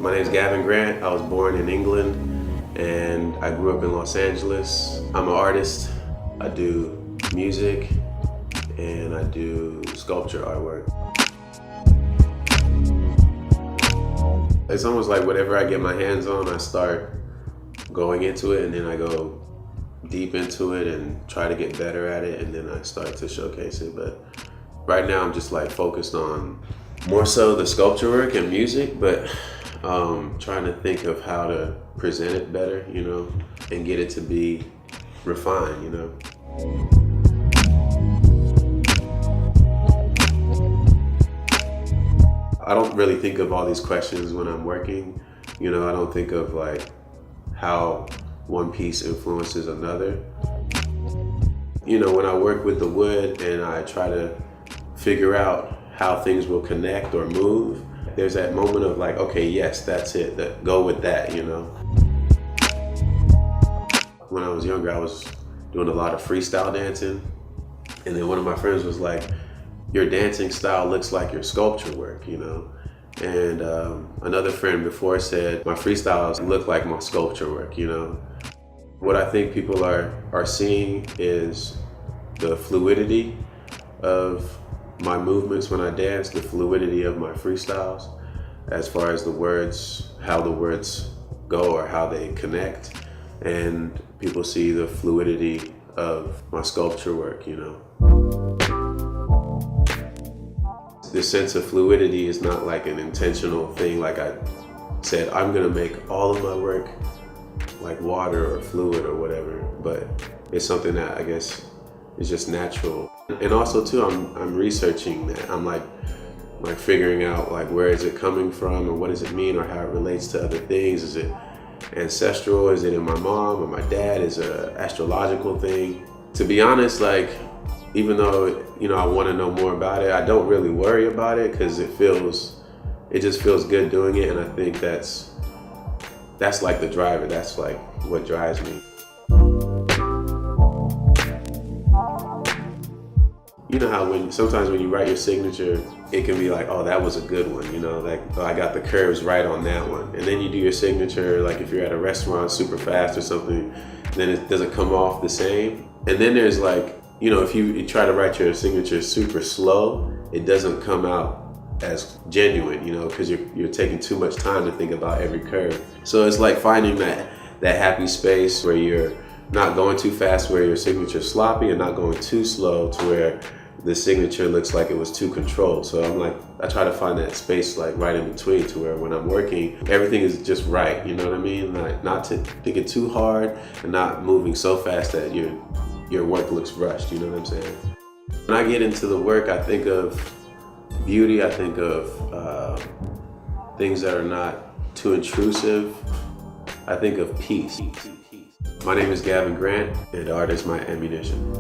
My name is Gavin Grant. I was born in England and I grew up in Los Angeles. I'm an artist. I do music and I do sculpture artwork. It's almost like whatever I get my hands on, I start going into it, and then I go deep into it and try to get better at it, and then I start to showcase it. But right now I'm just like focused on more so the sculpture work and music, but trying to think of how to present it better, you know, and get it to be refined, you know. I don't really think of all these questions when I'm working, you know. I don't think of like how one piece influences another. You know, when I work with the wood and I try to figure out how things will connect or move, there's that moment of like, okay, yes, that's it, go with that, you know. When I was younger, I was doing a lot of freestyle dancing, and then one of my friends was like, your dancing style looks like your sculpture work, you know. And another friend before said, my freestyles look like my sculpture work, you know. What I think people are seeing is the fluidity of my movements when I dance, the fluidity of my freestyles, as far as the words, how the words go or how they connect. And people see the fluidity of my sculpture work, you know. The sense of fluidity is not like an intentional thing. Like I said, I'm gonna make all of my work like water or fluid or whatever, but it's something that I guess is just natural. And also too, I'm researching that. I'm like figuring out like where is it coming from, or what does it mean, or how it relates to other things. Is it ancestral? Is it in my mom or my dad? Is it an astrological thing? To be honest, like, even though, you know, I want to know more about it, I don't really worry about it because it just feels good doing it. And I think that's like the driver. That's like what drives me. You know how sometimes when you write your signature, it can be like, oh, that was a good one, you know, like, oh, I got the curves right on that one. And then you do your signature, like if you're at a restaurant super fast or something, then it doesn't come off the same. And then there's like, you know, if you try to write your signature super slow, it doesn't come out as genuine, you know, because you're taking too much time to think about every curve. So it's like finding that happy space where you're not going too fast, where your signature's sloppy, and not going too slow to where the signature looks like it was too controlled. So I'm like, I try to find that space like right in between, to where when I'm working, everything is just right, you know what I mean? Like not to think it too hard and not moving so fast that your work looks rushed, you know what I'm saying? When I get into the work, I think of beauty, I think of things that are not too intrusive. I think of peace. My name is Gavin Grant, and art is my ammunition.